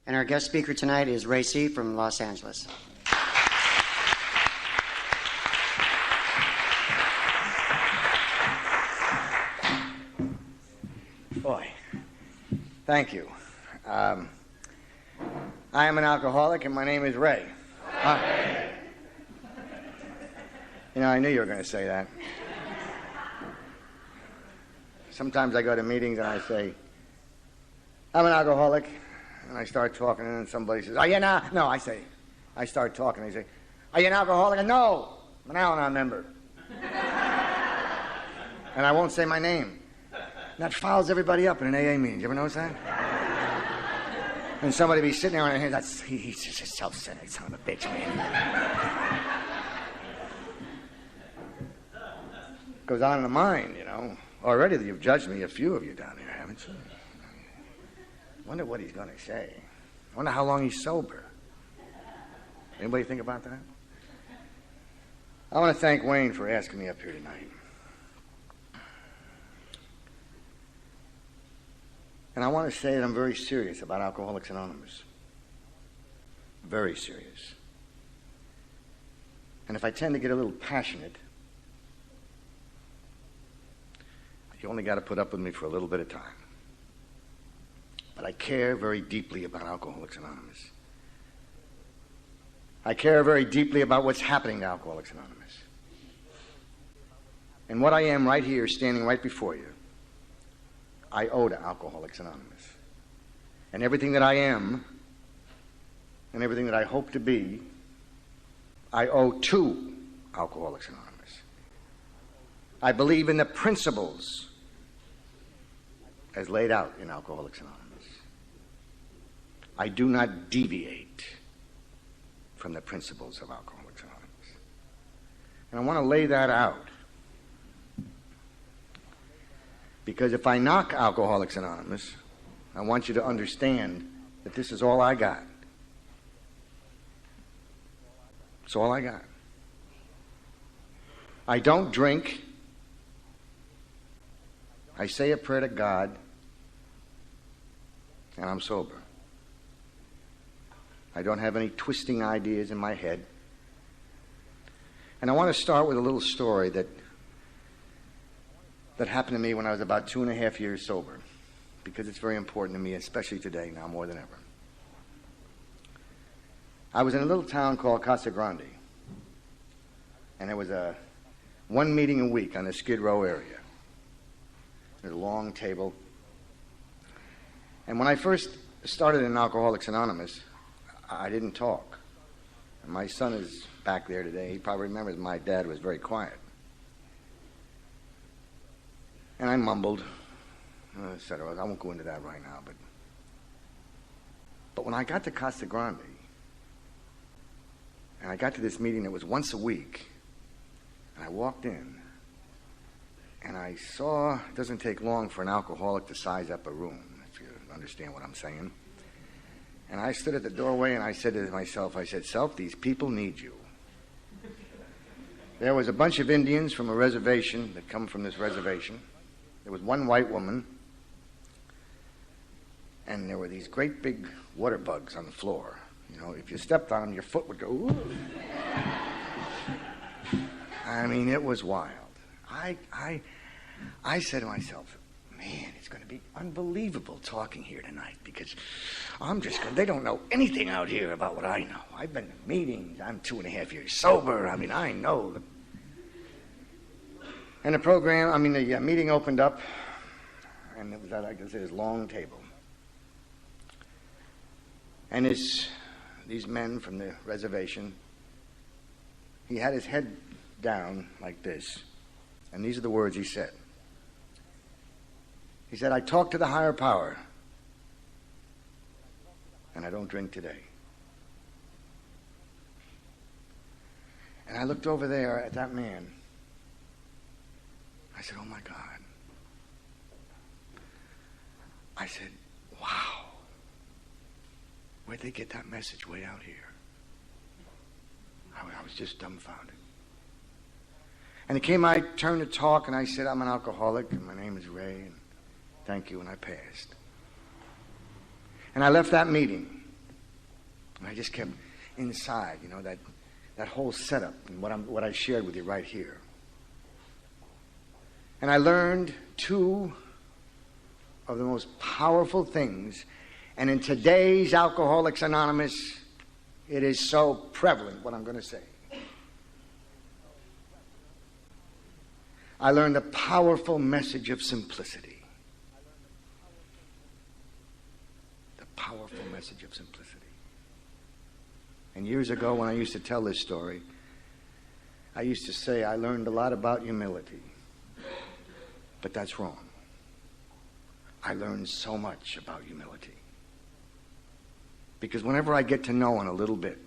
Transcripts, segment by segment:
And our guest speaker tonight is Ray C. from Los Angeles. Boy, thank you. I am an alcoholic, and my name is Ray. You know, I knew you were going to say that. Sometimes I go to meetings and I say, I'm an alcoholic, and I start talking, and then somebody says, are you not? No, I start talking, and they say, are you an alcoholic? And no, I'm an Al-Anon member. And I won't say my name. And that fouls everybody up in an AA meeting. You ever notice that? And somebody be sitting there on their hands, he's just a self-centered son of a bitch, man. Goes on in the mind, you know. Already you've judged me, a few of you down here, haven't you? Wonder what he's going to say. Wonder how long he's sober. Anybody think about that? I want to thank Wayne for asking me up here tonight. And I want to say that I'm very serious about Alcoholics Anonymous. Very serious. And if I tend to get a little passionate, you only got to put up with me for a little bit of time. But I care very deeply about Alcoholics Anonymous. I care very deeply about what's happening to Alcoholics Anonymous. And what I am right here, standing right before you, I owe to Alcoholics Anonymous. And everything that I am, and everything that I hope to be, I owe to Alcoholics Anonymous. I believe in the principles as laid out in Alcoholics Anonymous. I do not deviate from the principles of Alcoholics Anonymous. And I want to lay that out. Because if I knock Alcoholics Anonymous, I want you to understand that this is all I got. It's all I got. I don't drink. I say a prayer to God, and I'm sober. I don't have any twisting ideas in my head. And I want to start with a little story that happened to me when I was about 2.5 years sober, because it's very important to me, especially today, now more than ever. I was in a little town called Casa Grande, and there was one meeting a week on the Skid Row area. There's a long table. And when I first started in Alcoholics Anonymous, I didn't talk. And my son is back there today. He probably remembers my dad was very quiet. And I mumbled, etc. I won't go into that right now, but when I got to Casa Grande, and I got to this meeting that was once a week, and I walked in, and I saw, it doesn't take long for an alcoholic to size up a room, if you understand what I'm saying. And I stood at the doorway and I said to myself, Self, these people need you. There was a bunch of Indians from a reservation that come from this reservation. There was one white woman, and there were these great big water bugs on the floor. You know, if you stepped on them, your foot would go, ooh. I mean, it was wild. I said to myself, man, it's going to be unbelievable talking here tonight, because they don't know anything out here about what I know. I've been to meetings. I'm 2.5 years sober. I mean, I know. And the meeting opened up, and it was at, like I said, this long table. And these men from the reservation, he had his head down like this, and these are the words he said. He said, I talked to the higher power, and I don't drink today. And I looked over there at that man. I said, oh my God. I said, wow. Where'd they get that message way out here? I was just dumbfounded. And it came my turn to talk, and I said, I'm an alcoholic, and my name is Ray, and thank you, and I passed. And I left that meeting. And I just kept inside, that whole setup and what I shared with you right here. And I learned two of the most powerful things. And in today's Alcoholics Anonymous, it is so prevalent, what I'm going to say. I learned a powerful message of simplicity. The powerful message of simplicity. And years ago, when I used to tell this story, I used to say I learned a lot about humility. But that's wrong. I learned so much about humility. Because whenever I get to knowing a little bit,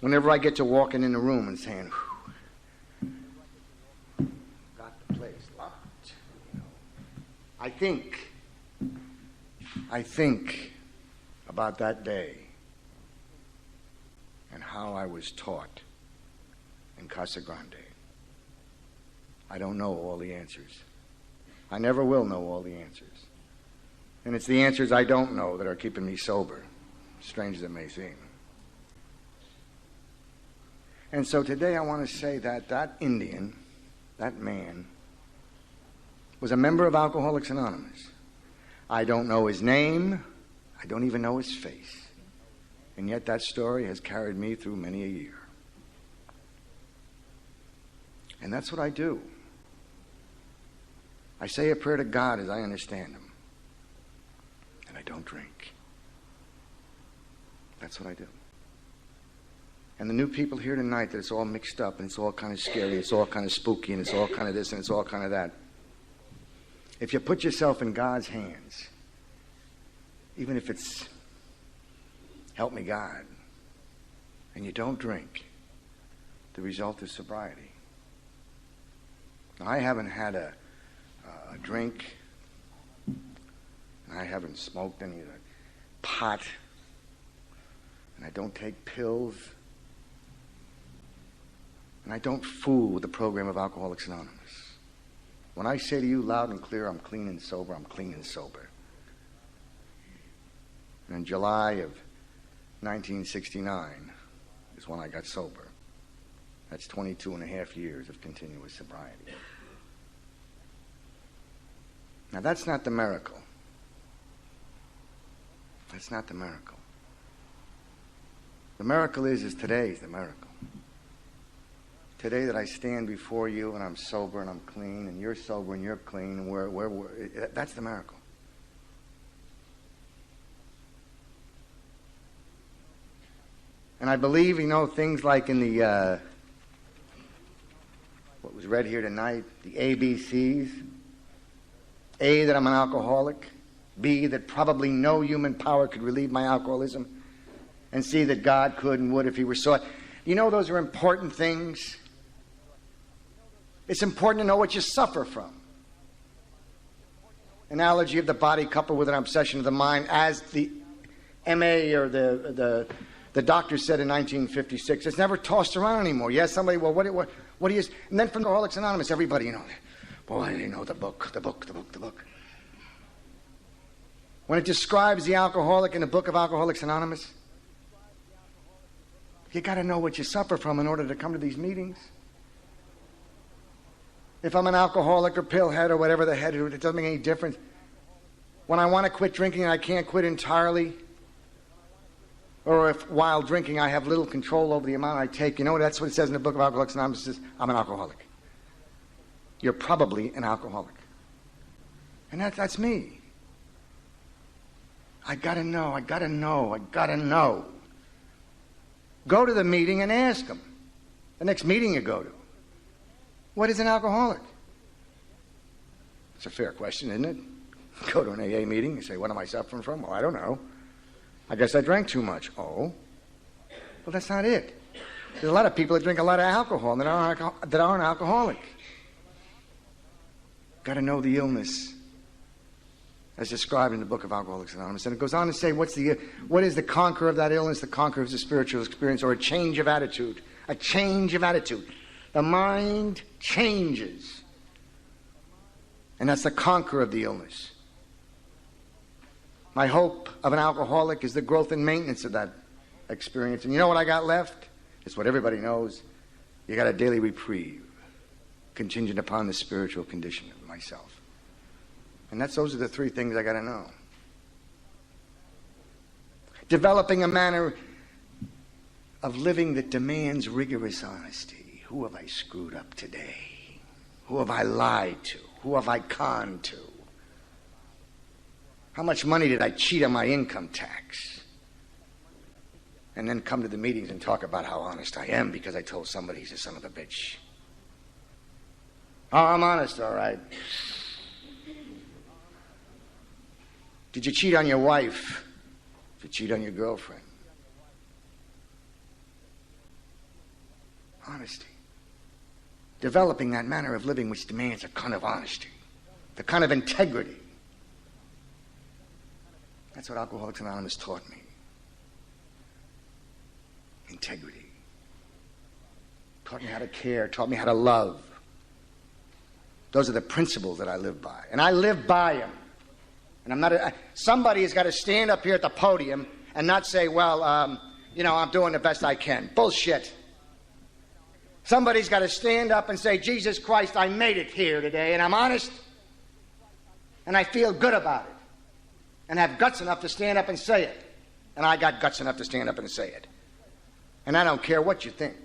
whenever I get to walking in the room and saying, got the place locked, I think about that day and how I was taught in Casa Grande. I don't know all the answers. I never will know all the answers. And it's the answers I don't know that are keeping me sober, strange as it may seem. And so today I want to say that Indian, that man, was a member of Alcoholics Anonymous. I don't know his name. I don't even know his face. And yet that story has carried me through many a year. And that's what I do. I say a prayer to God as I understand Him. And I don't drink. That's what I do. And the new people here tonight, that it's all mixed up and it's all kind of scary, it's all kind of spooky, and it's all kind of this and it's all kind of that. If you put yourself in God's hands, even if it's help me God, and you don't drink, the result is sobriety. Now, I haven't had a drink, and I haven't smoked any of the pot, and I don't take pills, and I don't fool with the program of Alcoholics Anonymous. When I say to you loud and clear, I'm clean and sober, I'm clean and sober. And in July of 1969 is when I got sober. That's 22 and a half years of continuous sobriety. Now, that's not the miracle. That's not the miracle. The miracle is today's the miracle. Today that I stand before you and I'm sober and I'm clean and you're sober and you're clean and that's the miracle. And I believe, things like in the, what was read here tonight, the ABCs. A, that I'm an alcoholic. B, that probably no human power could relieve my alcoholism. And C, that God could and would if He were sought. Those are important things. It's important to know what you suffer from. Analogy of the body coupled with an obsession of the mind, as the MA or the doctor said in 1956. It's never tossed around anymore. Yes, somebody, well, what do you... And then from Alcoholics Anonymous, everybody, boy, they know the book. When it describes the alcoholic in the book of Alcoholics Anonymous, you got to know what you suffer from in order to come to these meetings. If I'm an alcoholic or pillhead or whatever the head, it doesn't make any difference. When I want to quit drinking and I can't quit entirely, or if while drinking I have little control over the amount I take, that's what it says in the book of Alcoholics Anonymous. It says, I'm an alcoholic. You're probably an alcoholic. And that's me. I gotta know. Go to the meeting and ask them. The next meeting you go to. What is an alcoholic? It's a fair question, isn't it? Go to an AA meeting and say, what am I suffering from? Well, I don't know. I guess I drank too much. Oh. Well, that's not it. There's a lot of people that drink a lot of alcohol that aren't alcoholic. Got to know the illness as described in the book of Alcoholics Anonymous. And it goes on to say, what is the conqueror of that illness? The conqueror is a spiritual experience or a change of attitude. A change of attitude. The mind changes. And that's the conqueror of the illness. My hope of an alcoholic is the growth and maintenance of that experience. And you know what I got left? It's what everybody knows. You got a daily reprieve, contingent upon the spiritual condition of myself. And those are the three things I got to know. Developing a manner of living that demands rigorous honesty. Who have I screwed up today? Who have I lied to? Who have I conned to? How much money did I cheat on my income tax? And then come to the meetings and talk about how honest I am because I told somebody he's a son of a bitch. Oh, I'm honest, all right. Did you cheat on your wife? Did you cheat on your girlfriend? Honesty. Developing that manner of living which demands a kind of honesty, the kind of integrity. That's what Alcoholics Anonymous taught me. Integrity. Taught me how to care, taught me how to love. Those are the principles that I live by. And I live by them. And I'm not somebody has got to stand up here at the podium and not say, well, I'm doing the best I can. Bullshit. Somebody's got to stand up and say, Jesus Christ, I made it here today, and I'm honest, and I feel good about it, and have guts enough to stand up and say it. And I got guts enough to stand up and say it. And I don't care what you think,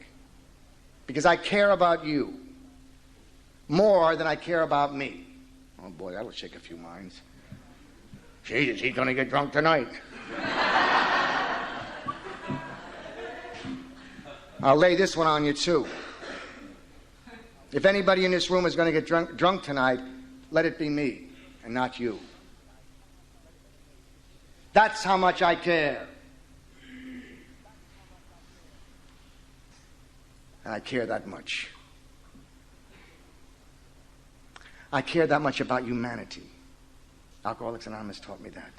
because I care about you more than I care about me. Oh boy, that'll shake a few minds. Jesus, he's going to get drunk tonight. I'll lay this one on you too. If anybody in this room is going to get drunk tonight, let it be me and not you. That's how much I care. And I care that much. I care that much about humanity. Alcoholics Anonymous taught me that.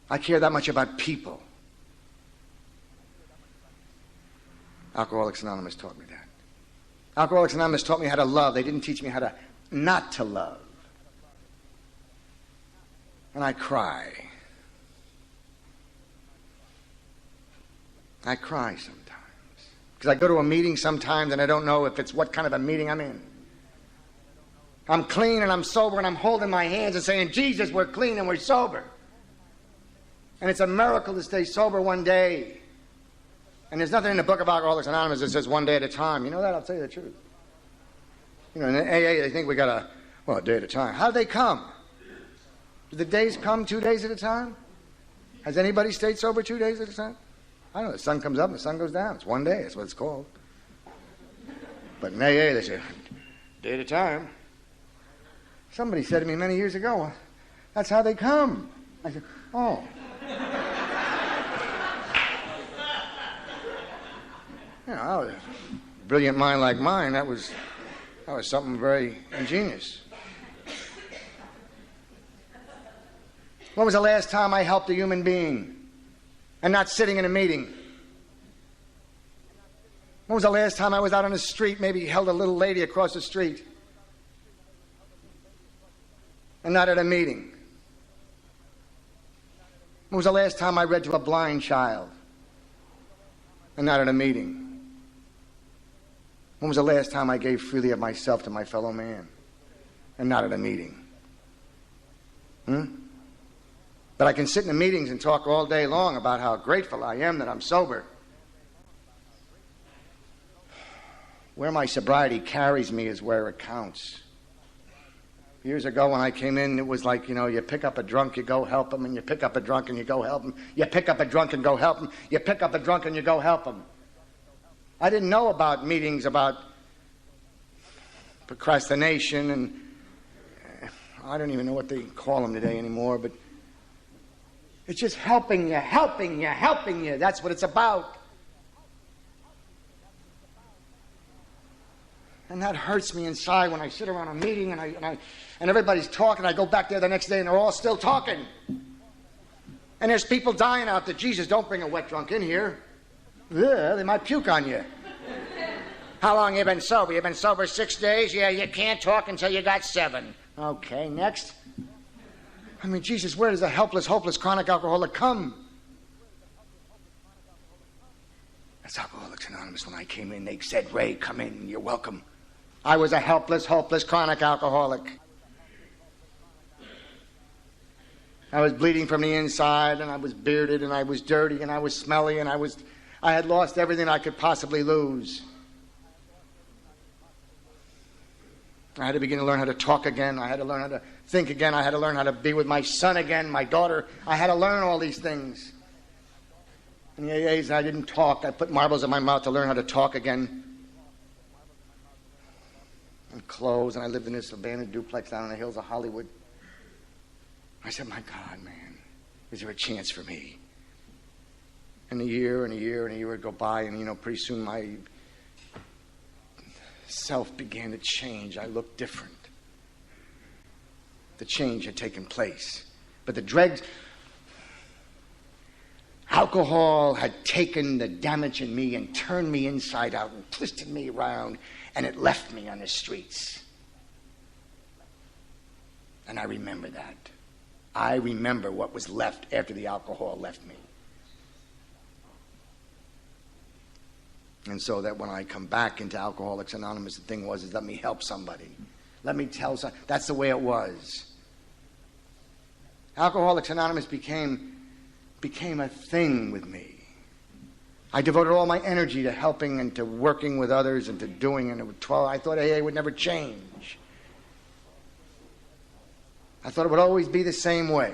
I care that much about people. Alcoholics Anonymous taught me that. Alcoholics Anonymous taught me how to love. They didn't teach me how to not to love. And I cry. I cry sometimes. Because I go to a meeting sometimes and I don't know if it's what kind of a meeting I'm in. I'm clean and I'm sober and I'm holding my hands and saying, Jesus, we're clean and we're sober. And it's a miracle to stay sober one day. And there's nothing in the book of Alcoholics Anonymous that says one day at a time. You know that? I'll tell you the truth. You know, in the AA, they think we got a day at a time. How do they come? Do the days come 2 days at a time? Has anybody stayed sober 2 days at a time? I don't know. The sun comes up and the sun goes down. It's one day. That's what it's called. But in AA, they say, day at a time. Somebody said to me many years ago, that's how they come. I said, oh. You know, a brilliant mind like mine, that was something very ingenious. When was the last time I helped a human being and not sitting in a meeting? When was the last time I was out on the street, maybe held a little lady across the street and not at a meeting? When was the last time I read to a blind child and not at a meeting? When was the last time I gave freely of myself to my fellow man and not at a meeting? But I can sit in the meetings and talk all day long about how grateful I am that I'm sober. Where my sobriety carries me is where it counts. Years ago when I came in, it was like, you pick up a drunk, you go help him, and you pick up a drunk and you go help him. You pick up a drunk and go help him. You pick up a drunk and you go help him. I didn't know about meetings about procrastination, and I don't even know what they call them today anymore, but it's just helping you, helping you, helping you. That's what it's about. And that hurts me inside when I sit around a meeting and everybody's talking. I go back there the next day and they're all still talking. And there's people dying out there. Jesus, don't bring a wet drunk in here. Ugh, they might puke on you. How long you been sober? You been sober 6 days? Yeah, you can't talk until you got 7. Okay, next. I mean, Jesus, where does a helpless, hopeless, chronic alcoholic come? That's Alcoholics Anonymous. When I came in, they said, Ray, come in, you're welcome. I was a helpless, hopeless, chronic alcoholic. I was bleeding from the inside, and I was bearded, and I was dirty, and I was smelly, and I had lost everything I could possibly lose. I had to begin to learn how to talk again. I had to learn how to think again. I had to learn how to be with my son again, my daughter. I had to learn all these things. In the AAs, I didn't talk. I put marbles in my mouth to learn how to talk again. And clothes, and I lived in this abandoned duplex down in the hills of Hollywood. I said, my God, man, is there a chance for me? And a year and a year and a year would go by, and, pretty soon my self began to change. I looked different. The change had taken place. But the dregs, alcohol had taken the damage in me and turned me inside out and twisted me around, and it left me on the streets. And I remember that. I remember what was left after the alcohol left me. And so that when I come back into Alcoholics Anonymous, the thing is let me help somebody. Let me tell somebody. That's the way it was. Alcoholics Anonymous became a thing with me. I devoted all my energy to helping and to working with others and to doing, and I thought AA would never change. I thought it would always be the same way.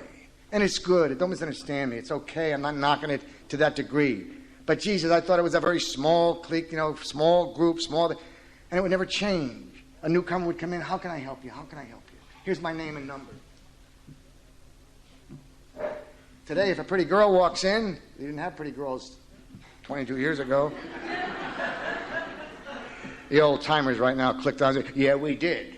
And it's good. Don't misunderstand me. It's okay. I'm not knocking it to that degree. But Jesus, I thought it was a very small clique, small group, and it would never change. A newcomer would come in. How can I help you? How can I help you? Here's my name and number. Today, if a pretty girl walks in, they didn't have pretty girls 22 years ago. The old timers right now clicked on and said, yeah, we did.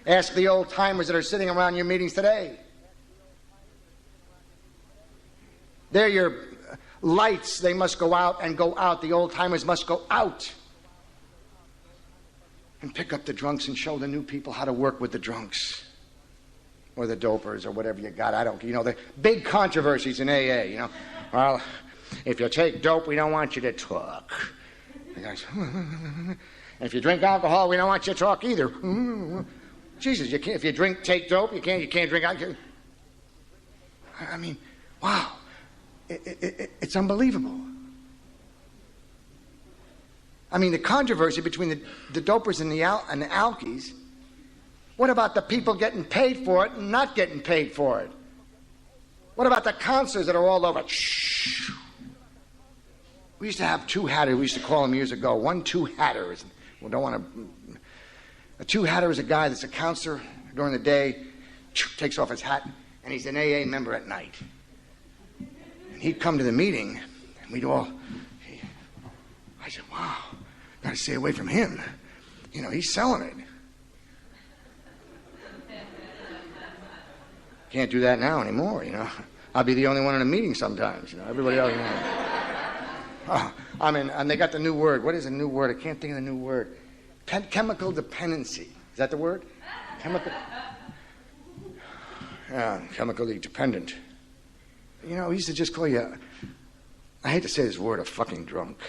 Ask the old timers that are sitting around your meetings today. They're your lights. They must go out and go out. The old timers must go out and pick up the drunks and show the new people how to work with the drunks or the dopers or whatever you got. I don't, the big controversies in AA, Well, if you take dope, we don't want you to talk. The guys, and if you drink alcohol, we don't want you to talk either. Jesus, you can't. If you take dope, you can't drink alcohol. I mean, wow. It's unbelievable. I mean, the controversy between the dopers and the alkies. What about the people getting paid for it and not getting paid for it? What about the counselors that are all over? Shh. We used to have two-hatters. We used to call them years ago. One two-hatter. We don't want to. A two-hatter is a guy that's a counselor during the day, takes off his hat, and he's an AA member at night. And he'd come to the meeting, and we'd all. I said, "Wow, got to stay away from him. He's selling it." Can't do that now anymore. I'll be the only one in a meeting sometimes. Everybody else. And they got the new word. What is a new word? I can't think of the new word. Chemical dependency. Is that the word? Chemically dependent. We used to just call you, I hate to say this word, a fucking drunk.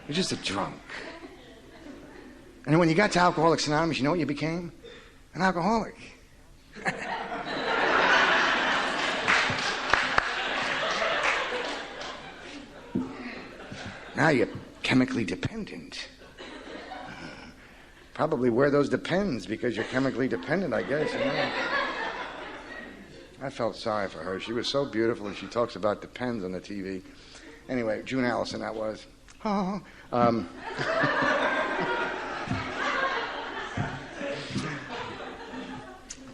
You're just a drunk. And then when you got to Alcoholics Anonymous, you know what you became? An alcoholic. Now you're chemically dependent. Probably wear those Depends because you're chemically dependent, I guess. I felt sorry for her. She was so beautiful, and she talks about Depends on the TV. Anyway, June Allison, that was.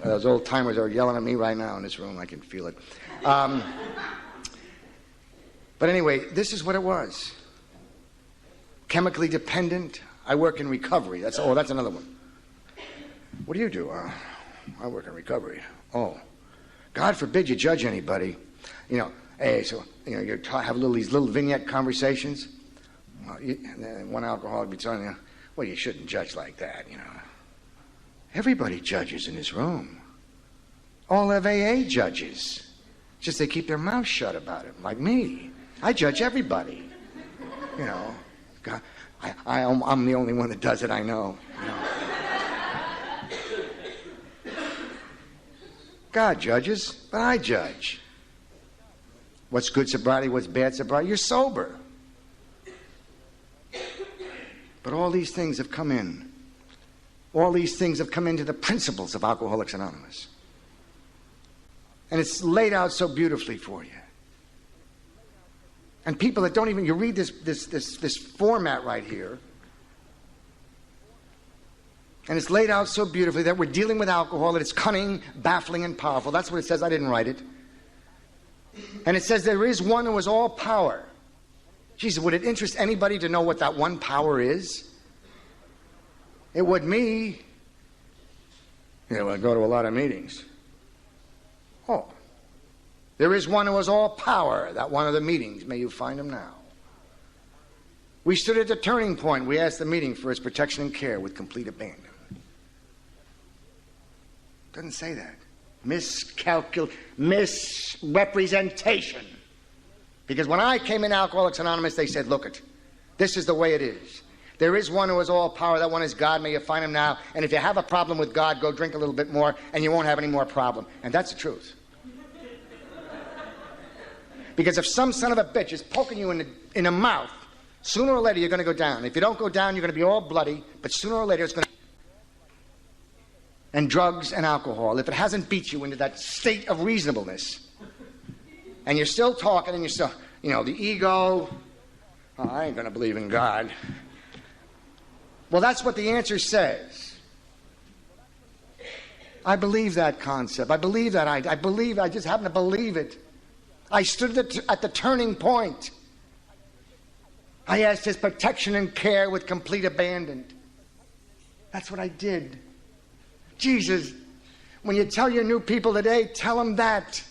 Those old timers are yelling at me right now in this room. I can feel it. But anyway, this is what it was. Chemically dependent. I work in recovery. That's another one. What do you do? I work in recovery. Oh, God forbid you judge anybody. Hey, so you have these little vignette conversations. One alcoholic be telling you, Well, you shouldn't judge like that, Everybody judges in this room. All of AA judges. Just they keep their mouth shut about it, like me. I judge everybody. God, I'm the only one that does it, I know. God judges, but I judge. What's good sobriety, what's bad sobriety? You're sober. But all these things have come in. All these things have come into the principles of Alcoholics Anonymous. And it's laid out so beautifully for you. And people that don't even, you read this format right here, and it's laid out so beautifully that we're dealing with alcohol, that it's cunning, baffling, and powerful. That's what it says. I didn't write it. And it says there is one who is all power. Jesus, would it interest anybody to know what that one power is? It would me. I go to a lot of meetings. Oh. There is one who has all power. That one of the meetings, may you find him now. We stood at the turning point. We asked the meeting for his protection and care with complete abandon. Doesn't say that. Misrepresentation. Because when I came in Alcoholics Anonymous, they said, look it, this is the way it is. There is one who has all power. That one is God. May you find him now. And if you have a problem with God, go drink a little bit more, and you won't have any more problem. And that's the truth. Because if some son of a bitch is poking you in the mouth, sooner or later you're going to go down. If you don't go down, you're going to be all bloody, but sooner or later it's going to... And drugs and alcohol, if it hasn't beat you into that state of reasonableness, and you're still talking and you're still, the ego, oh, I ain't going to believe in God. Well, that's what the answer says. I believe that concept. I believe that. I just happen to believe it. I stood at the turning point. I asked his protection and care with complete abandon. That's what I did. Jesus, when you tell your new people today, tell them that.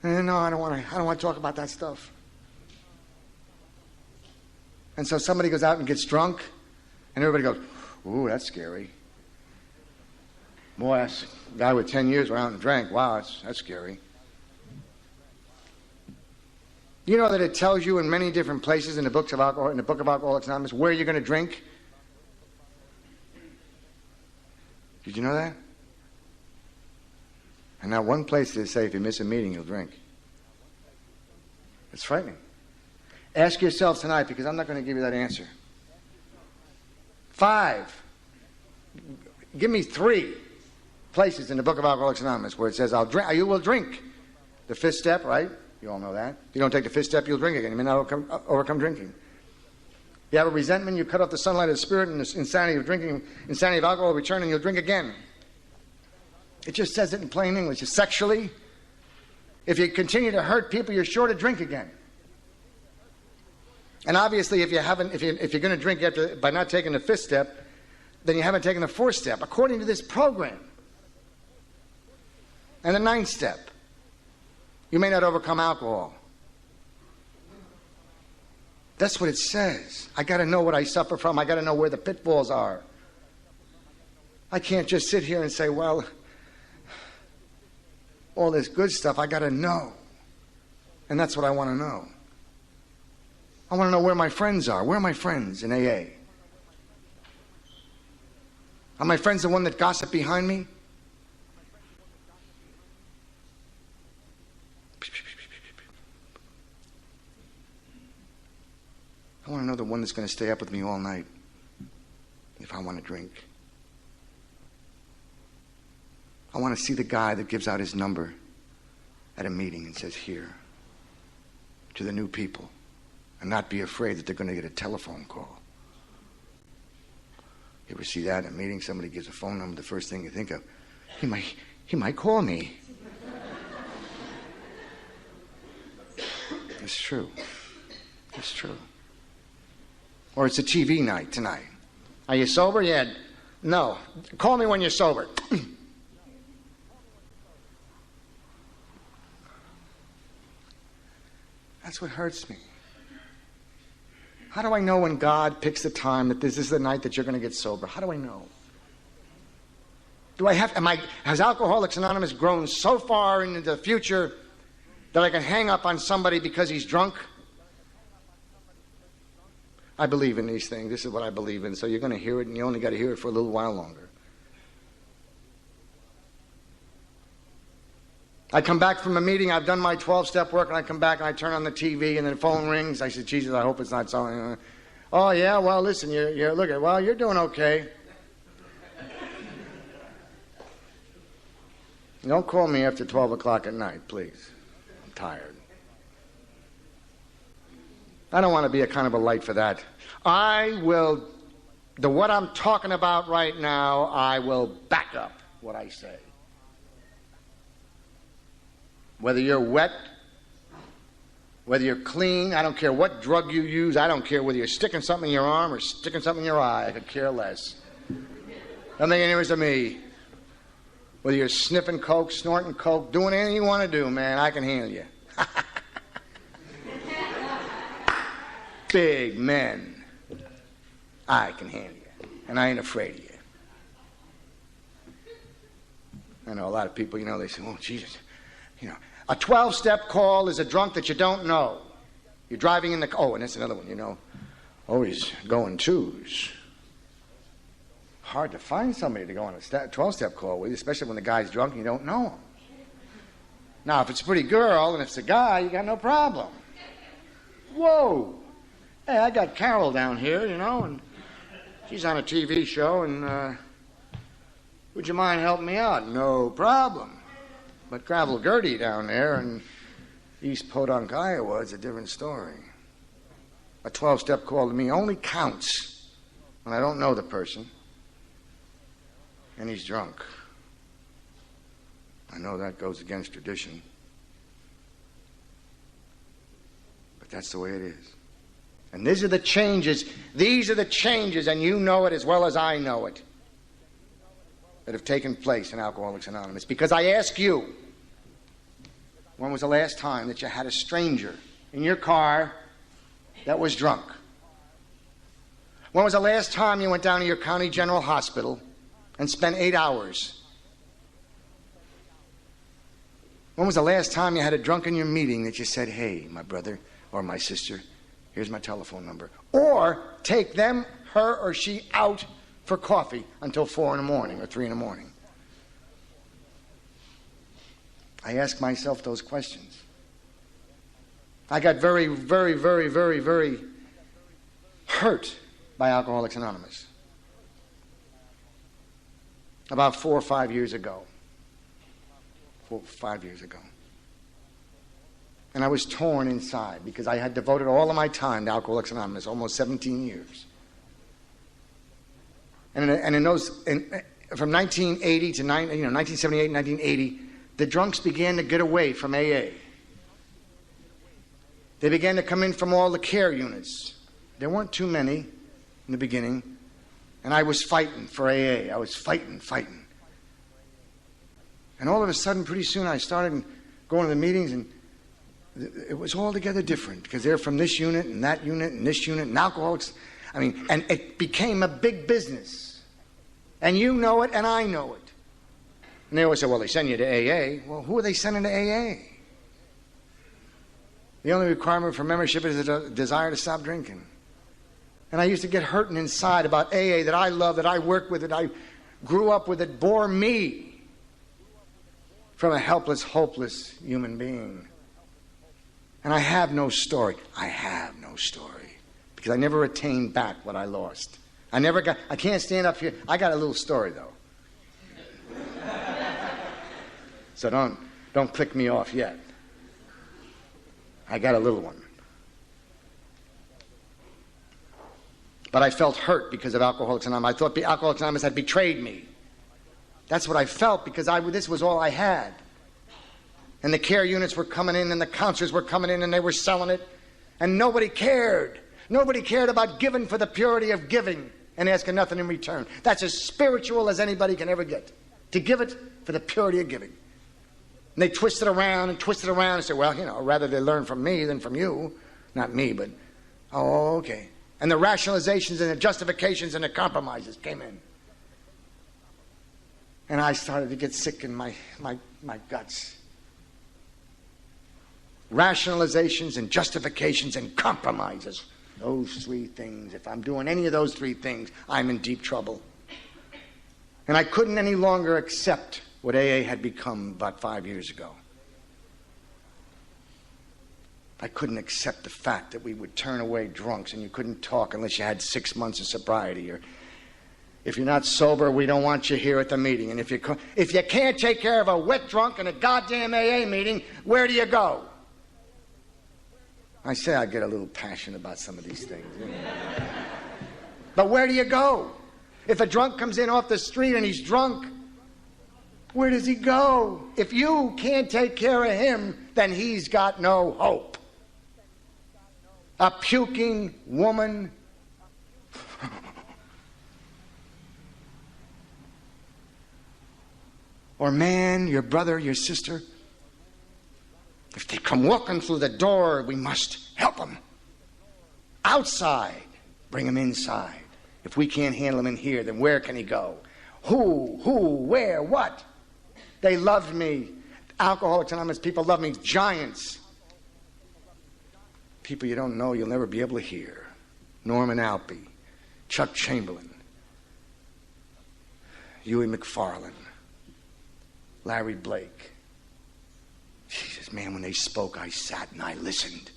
No, I don't want to talk about that stuff. And so somebody goes out and gets drunk, and everybody goes, ooh, that's scary. Boy, that's a guy with 10 years went out and drank. Wow, that's scary. You know that it tells you in many different places in the book of Alcoholics Anonymous where you're going to drink? Did you know that? And not one place did it say if you miss a meeting, you'll drink. It's frightening. Ask yourself tonight, because I'm not going to give you that answer. 5. Give me 3 places in the book of Alcoholics Anonymous where it says, you will drink. The 5th step, right? You all know that. If you don't take the 5th step, you'll drink again. You may not overcome drinking. You have a resentment, you cut off the sunlight of the spirit, and the insanity of drinking, insanity of alcohol will return, and you'll drink again. It just says it in plain English. Sexually, if you continue to hurt people, you're sure to drink again. And obviously, if you're going to drink by not taking the 5th step, then you haven't taken the 4th step, according to this program. And the 9th step, you may not overcome alcohol. That's what it says. I got to know what I suffer from. I got to know where the pitfalls are. I can't just sit here and say, well, all this good stuff, I got to know. And that's what I want to know. I want to know where my friends are. Where are my friends in AA? Are my friends the one that gossip behind me? I want to know the one that's going to stay up with me all night if I want to drink. I want to see the guy that gives out his number at a meeting and says, here, to the new people, and not be afraid that they're going to get a telephone call. You ever see that in a meeting? Somebody gives a phone number, the first thing you think of, he might call me. It's true. It's true. Or it's a TV night tonight. Are you sober? Yeah. No. Call me when you're sober. That's what hurts me. How do I know when God picks the time that this is the night that you're going to get sober? How do I know? Has Alcoholics Anonymous grown so far into the future that I can hang up on somebody because he's drunk? I believe in these things. This is what I believe in. So you're going to hear it, and you only got to hear it for a little while longer. I come back from a meeting, I've done my 12-step work, and I come back and I turn on the TV, and the phone rings. I said, Jesus, I hope it's not something. Oh, yeah, well, listen, you're doing okay. Don't call me after 12 o'clock at night, please. I'm tired. I don't want to be a kind of a light for that. What I'm talking about right now, I will back up what I say. Whether you're wet, whether you're clean, I don't care what drug you use, I don't care whether you're sticking something in your arm or sticking something in your eye, I could care less. Don't make any difference to me. Whether you're sniffing coke, snorting coke, doing anything you want to do, man, I can handle you. Big men, I can handle you, and I ain't afraid of you. I know a lot of people, they say, oh, Jesus. A 12-step call is a drunk that you don't know. You're driving in the... Oh, and that's another one, Oh, he's going twos. Hard to find somebody to go on a 12-step call with, especially when the guy's drunk and you don't know him. Now, if it's a pretty girl and it's a guy, you got no problem. Whoa! Hey, I got Carol down here, and she's on a TV show, and would you mind helping me out? No problem. But Gravel Gertie down there in East Podunk, Iowa, is a different story. A 12-step call to me only counts when I don't know the person and he's drunk. I know that goes against tradition, but that's the way it is. And these are the changes, and you know it as well as I know it, that have taken place in Alcoholics Anonymous. Because I ask you, when was the last time that you had a stranger in your car that was drunk? When was the last time you went down to your county general hospital and spent 8 hours? When was the last time you had a drunk in your meeting that you said, hey, my brother or my sister, here's my telephone number? Or take them, her or she out for coffee until 4 in the morning or 3 in the morning. I ask myself those questions. I got very, very, very, very, very hurt by Alcoholics Anonymous about 4 or 5 years ago. 4 or 5 years ago. And I was torn inside because I had devoted all of my time to Alcoholics Anonymous, almost 17 years. And in those, from 1980 to 1978, 1980, the drunks began to get away from AA. They began to come in from all the care units. There weren't too many in the beginning, and I was fighting for AA. I was fighting. And all of a sudden, pretty soon, I started going to the meetings, and it was altogether different because they're from this unit and that unit and this unit and alcoholics. And it became a big business. And you know it, and I know it. And they always say, well, they send you to AA. Well, who are they sending to AA? The only requirement for membership is a desire to stop drinking. And I used to get hurting inside about AA that I love, that I work with, that I grew up with, that bore me from a helpless, hopeless human being. And I have no story. Because I never attained back what I lost. I can't stand up here. I got a little story, though. So don't click me off yet. I got a little one. But I felt hurt because of Alcoholics Anonymous. I thought Alcoholics Anonymous had betrayed me. That's what I felt because this was all I had. And the care units were coming in and the counselors were coming in and they were selling it. And nobody cared. Nobody cared about giving for the purity of giving and asking nothing in return. That's as spiritual as anybody can ever get. To give it for the purity of giving. And they twist it around and say, well, rather they learn from me than from you. Not me, but, oh, okay. And the rationalizations and the justifications and the compromises came in. And I started to get sick in my guts. Rationalizations and justifications and compromises. Those three things. If I'm doing any of those three things, I'm in deep trouble. And I couldn't any longer accept what AA had become about 5 years ago. I couldn't accept the fact that we would turn away drunks and you couldn't talk unless you had 6 months of sobriety. Or if you're not sober, we don't want you here at the meeting. And if you can't take care of a wet drunk in a goddamn AA meeting, where do you go? I say I get a little passionate about some of these things. You know? But where do you go? If a drunk comes in off the street and he's drunk, where does he go? If you can't take care of him, then he's got no hope. A puking woman. Or man, your brother, your sister. If they come walking through the door, we must help them. Outside, bring them inside. If we can't handle him in here, then where can he go? Who, where, what? They loved me. Alcoholics Anonymous people love me. Giants. People you don't know, you'll never be able to hear. Norman Alpey, Chuck Chamberlain, Huey McFarlane, Larry Blake. Jesus, man, when they spoke, I sat and I listened.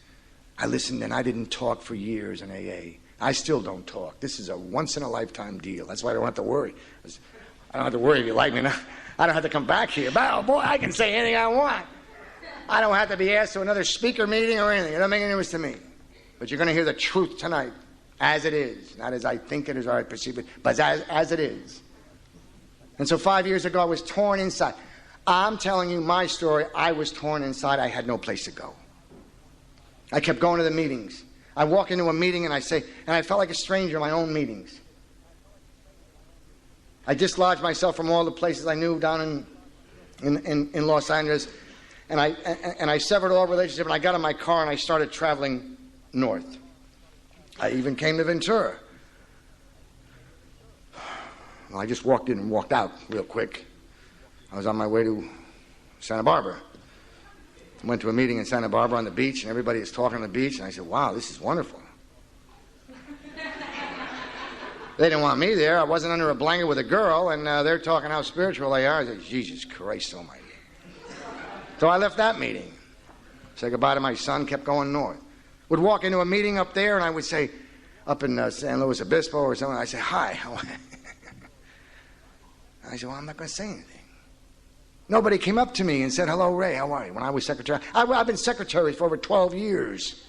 I listened and I didn't talk for years in AA. I still don't talk. This is a once-in-a-lifetime deal. That's why I don't have to worry. I don't have to worry if you like me. I don't have to come back here. But, oh, boy, I can say anything I want. I don't have to be asked to another speaker meeting or anything. It doesn't make any difference to me. But you're going to hear the truth tonight as it is. Not as I think it is or I perceive it, but as it is. And so 5 years ago, I was torn inside. I'm telling you my story. I was torn inside. I had no place to go. I kept going to the meetings. I walk into a meeting and I felt like a stranger in my own meetings. I dislodged myself from all the places I knew down in Los Angeles, and I severed all relationship, and I got in my car and I started traveling north. I even came to Ventura. Well, I just walked in and walked out real quick. I was on my way to Santa Barbara. I went to a meeting in Santa Barbara on the beach, and everybody was talking on the beach, and I said, wow, this is wonderful. They didn't want me there. I wasn't under a blanket with a girl, and they're talking how spiritual they are. I said, Jesus Christ almighty. So I left that meeting. Said goodbye to my son, kept going north. Would walk into a meeting up there, and I would say, up in San Luis Obispo or something, I'd say, hi. I said, well, I'm not going to say anything. Nobody came up to me and said, hello, Ray, how are you? When I was secretary. I've been secretary for over 12 years.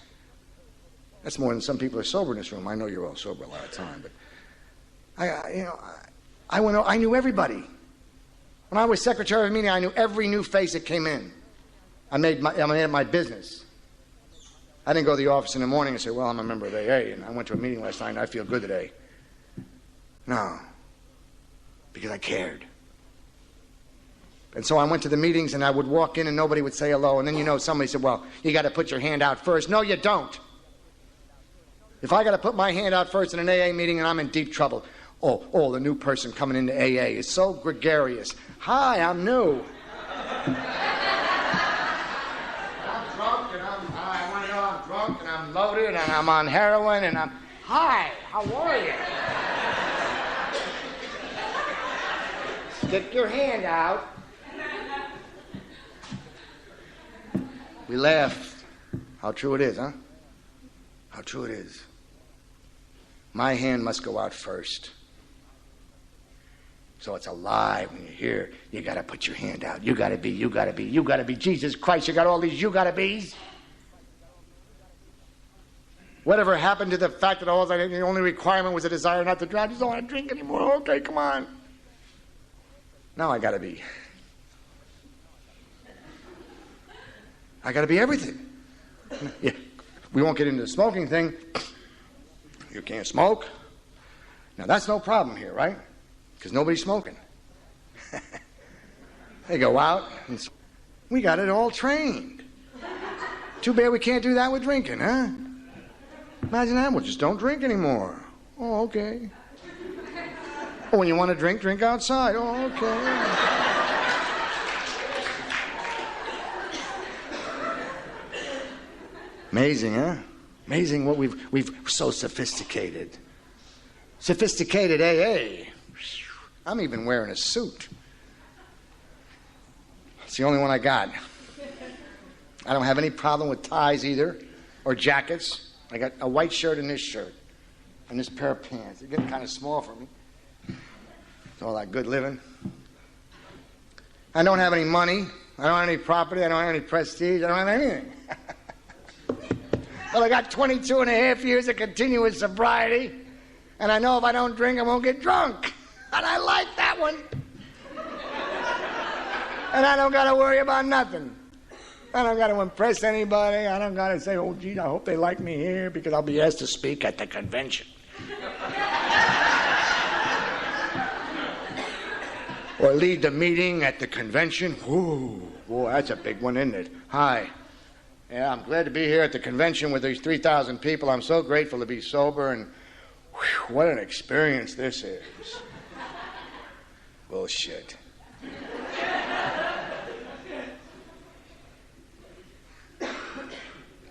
That's more than some people are sober in this room. I know you're all sober a lot of time, but I knew everybody. When I was secretary of a meeting, I knew every new face that came in. I made it my business. I didn't go to the office in the morning and say, well, I'm a member of AA, and I went to a meeting last night and I feel good today. No, because I cared. And so I went to the meetings and I would walk in and nobody would say hello. And then, somebody said, well, you got to put your hand out first. No, you don't. If I got to put my hand out first in an AA meeting and I'm in deep trouble. Oh, the new person coming into AA is so gregarious. Hi, I'm new. I'm drunk and I'm drunk and I'm loaded and I'm on heroin and hi, how are you? Stick your hand out. We laugh. How true it is, huh? How true it is. My hand must go out first. So it's a lie when you hear, you got to put your hand out. You got to be. Jesus Christ, you got all these you got to be's. Whatever happened to the fact that the only requirement was a desire not to drink? I just don't want to drink anymore. Okay, come on. Now I got to be. I got to be everything. Yeah. We won't get into the smoking thing. You can't smoke. Now, that's no problem here, right? Because nobody's smoking. They go out. And we got it all trained. Too bad we can't do that with drinking, huh? Imagine that. Well, just don't drink anymore. Oh, okay. Oh, when you want to drink, drink outside. Oh, okay. Amazing, huh? Amazing what we've so sophisticated. Sophisticated AA. I'm even wearing a suit. It's the only one I got. I don't have any problem with ties either, or jackets. I got a white shirt and this shirt, and this pair of pants. They're getting kind of small for me. It's all that good living. I don't have any money. I don't have any property. I don't have any prestige. I don't have anything. Well, I got 22 and a half years of continuous sobriety, and I know if I don't drink, I won't get drunk. And I like that one. And I don't got to worry about nothing. I don't got to impress anybody. I don't got to say, oh, gee, I hope they like me here because I'll be asked to speak at the convention. Or lead the meeting at the convention. Ooh, boy, that's a big one, isn't it? Hi. Yeah, I'm glad to be here at the convention with these 3,000 people. I'm so grateful to be sober, and whew, what an experience this is. Bullshit.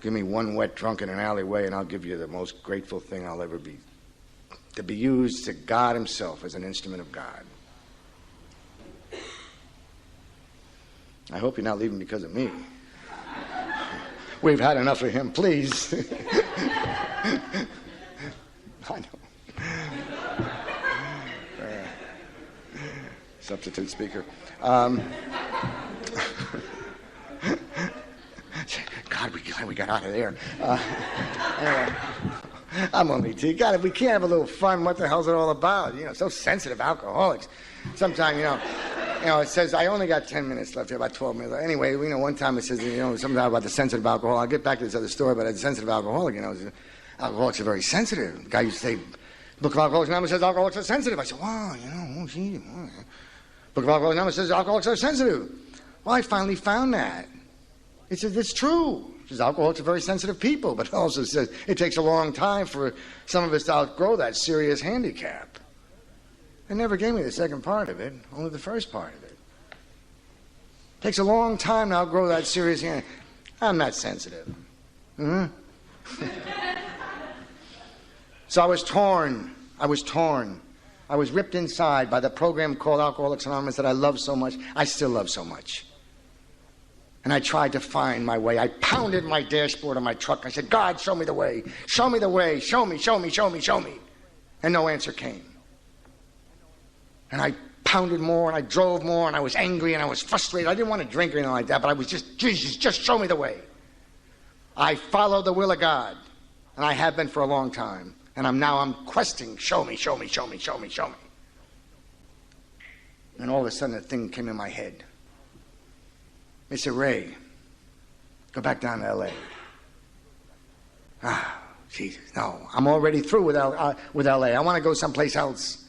Give me one wet drunk in an alleyway, and I'll give you the most grateful thing I'll ever be. To be used to God himself as an instrument of God. I hope you're not leaving because of me. We've had enough of him, please. I know. Substitute speaker. God, we got out of there. Anyway, I'm only teasing. God, if we can't have a little fun, what the hell's it all about? You know, so sensitive alcoholics. Sometimes, it says, I only got 10 minutes left here, about 12 minutes. Anyway, one time it says, something about the sensitive alcohol. I'll get back to this other story about the sensitive alcoholic. Alcoholics are very sensitive. The guy used to say, Book of Alcoholics Anonymous says alcoholics are sensitive. I said, wow, gee. Book of Alcoholics Anonymous says alcoholics are sensitive. Well, I finally found that. It says it's true. It says alcoholics are very sensitive people, but it also says it takes a long time for some of us to outgrow that serious handicap. They never gave me the second part of it, only the first part of it. It takes a long time to outgrow that serious handicap. I'm not sensitive. So I was torn. I was ripped inside by the program called Alcoholics Anonymous that I love so much. I still love so much. And I tried to find my way. I pounded my dashboard of my truck. I said, God, show me the way. Show me the way. Show me. And no answer came. And I pounded more, and I drove more, and I was angry, and I was frustrated. I didn't want to drink or anything like that, but I was just, Jesus, just show me the way. I followed the will of God, and I have been for a long time. And I'm questing, show me. And all of a sudden, a thing came in my head. They said, Ray, go back down to L.A. Ah, Jesus, no. I'm already through with L.A. I want to go someplace else.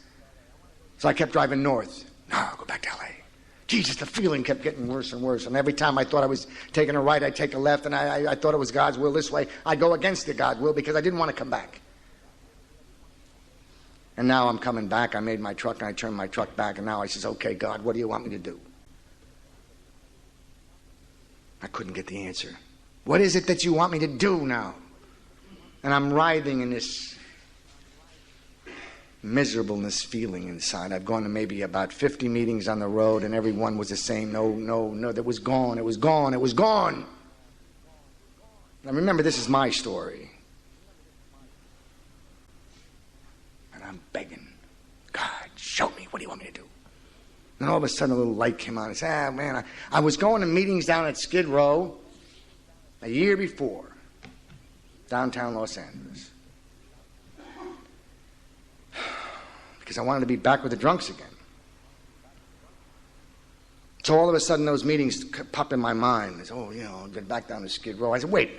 So I kept driving north. No, go back to L.A. Jesus, the feeling kept getting worse and worse. And every time I thought I was taking a right, I'd take a left. And I thought it was God's will this way. I'd go against the God's will because I didn't want to come back. And now I'm coming back. I made my truck and I turned my truck back. And now I says, okay, God, what do you want me to do? I couldn't get the answer. What is it that you want me to do now? And I'm writhing in this miserableness feeling inside. I've gone to maybe about 50 meetings on the road, and every one was the same. No, that was gone. It was gone. Now remember, this is my story. And I'm begging, God, show me. What do you want me to do? And all of a sudden, a little light came on. I said, man, I was going to meetings down at Skid Row a year before, downtown Los Angeles. Because I wanted to be back with the drunks again. So all of a sudden, those meetings pop in my mind. I said, I've been back down to Skid Row. I said, wait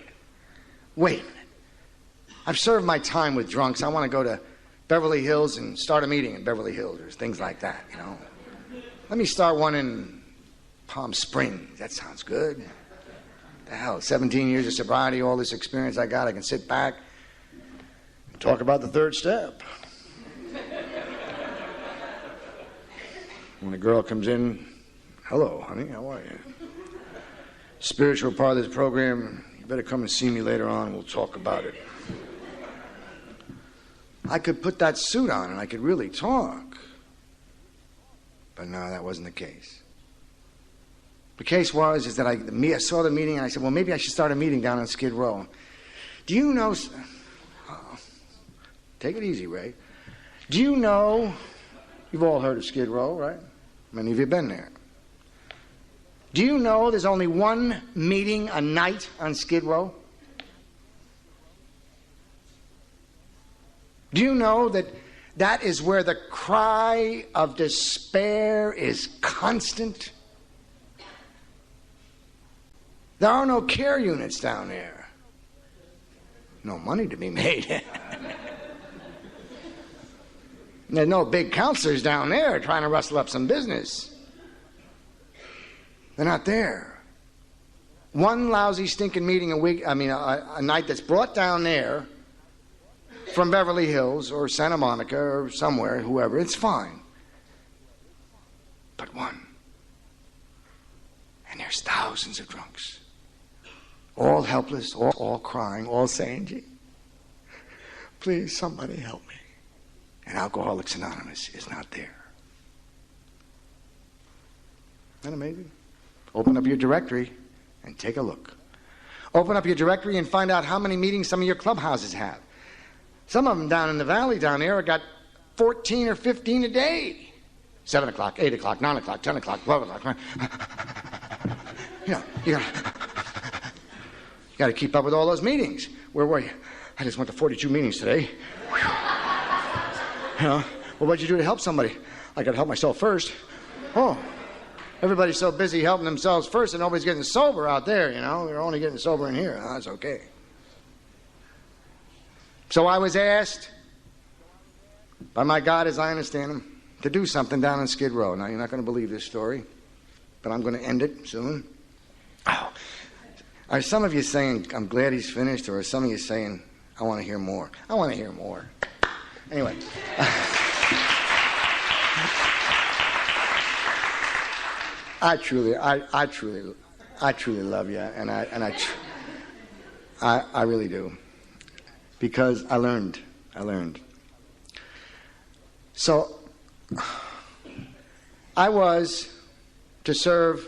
a minute. I've served my time with drunks. I want to go to Beverly Hills and start a meeting in Beverly Hills or things like that, Let me start one in Palm Springs. That sounds good. The hell, 17 years of sobriety, all this experience I got, I can sit back. Talk about the third step. When a girl comes in, hello, honey, how are you? Spiritual part of this program, you better come and see me later on, we'll talk about it. I could put that suit on and I could really talk. But no, that wasn't the case. The case was that I saw the meeting and I said, well, maybe I should start a meeting down on Skid Row. Do you know... Take it easy, Ray. Do you know... You've all heard of Skid Row, right? Many of you have been there. Do you know there's only one meeting a night on Skid Row? Do you know that is where the cry of despair is constant? There are no care units down there. No money to be made. There's no big counselors down there trying to rustle up some business. They're not there. One lousy stinking meeting a night that's brought down there from Beverly Hills or Santa Monica or somewhere, whoever, it's fine. But one. And there's thousands of drunks. All helpless, all crying, all saying, gee, please, somebody help me. And Alcoholics Anonymous is not there. Isn't that amazing? Open up your directory and take a look. Open up your directory and find out how many meetings some of your clubhouses have. Some of them down in the valley down there have got 14 or 15 a day. 7 o'clock, 8 o'clock, 9 o'clock, 10 o'clock, 12 o'clock. You got to keep up with all those meetings. Where were you? I just went to 42 meetings today. Well, what'd you do to help somebody? I got to help myself first. Oh, everybody's so busy helping themselves first and nobody's getting sober out there, They're only getting sober in here. Oh, that's okay. So I was asked by my God, as I understand him, to do something down on Skid Row. Now, you're not going to believe this story, but I'm going to end it soon. Oh, are some of you saying, I'm glad he's finished, or are some of you saying, I want to hear more? I want to hear more. Anyway. I truly love you, and I really do, because I learned. So I was to serve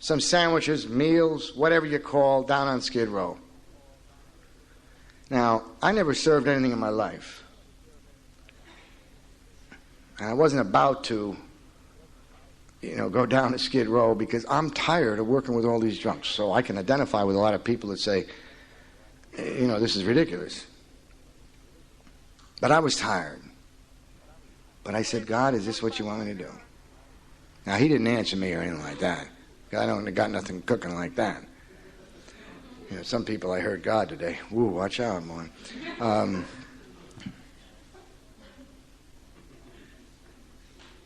some sandwiches, meals, whatever you call, down on Skid Row. Now, I never served anything in my life. And I wasn't about to, go down to Skid Row because I'm tired of working with all these drunks. So I can identify with a lot of people that say, this is ridiculous. But I was tired. But I said, God, is this what you want me to do? Now, he didn't answer me or anything like that. I don't got nothing cooking like that. Some people, I heard God today. Woo, watch out, man.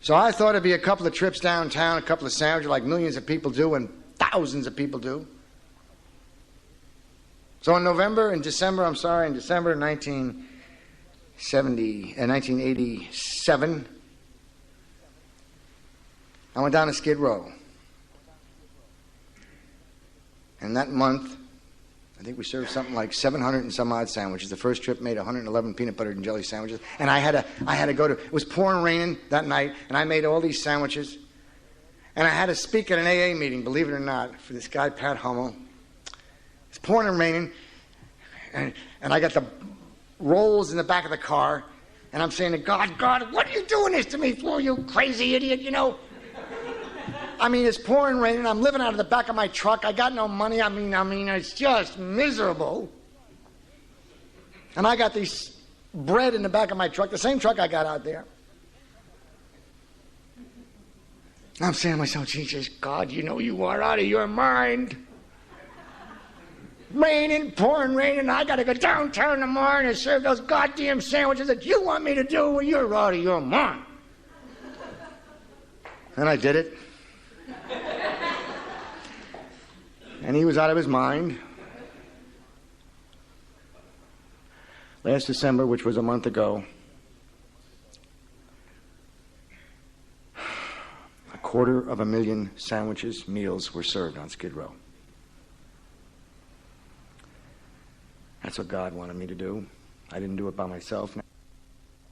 So I thought it'd be a couple of trips downtown, a couple of sandwiches like millions of people do and thousands of people do. So in December 1987, I went down to Skid Row. And that month, I think we served something like 700 and some odd sandwiches. The first trip made 111 peanut butter and jelly sandwiches. And I had to go to, it was pouring raining that night, and I made all these sandwiches. And I had to speak at an AA meeting, believe it or not, for this guy, Pat Hummel. It's pouring and raining, and I got the rolls in the back of the car, and I'm saying to God, what are you doing this to me for, you crazy idiot, it's pouring rain, and I'm living out of the back of my truck. I got no money. It's just miserable. And I got this bread in the back of my truck, the same truck I got out there. And I'm saying to myself, Jesus, God, you are out of your mind. Pouring rain, and I got to go downtown tomorrow and serve those goddamn sandwiches that you want me to do. Well, you're out of your mind. And I did it. And he was out of his mind. Last December, which was a month ago, 250,000 sandwiches, meals were served on Skid Row. That's what God wanted me to do. I didn't do it by myself.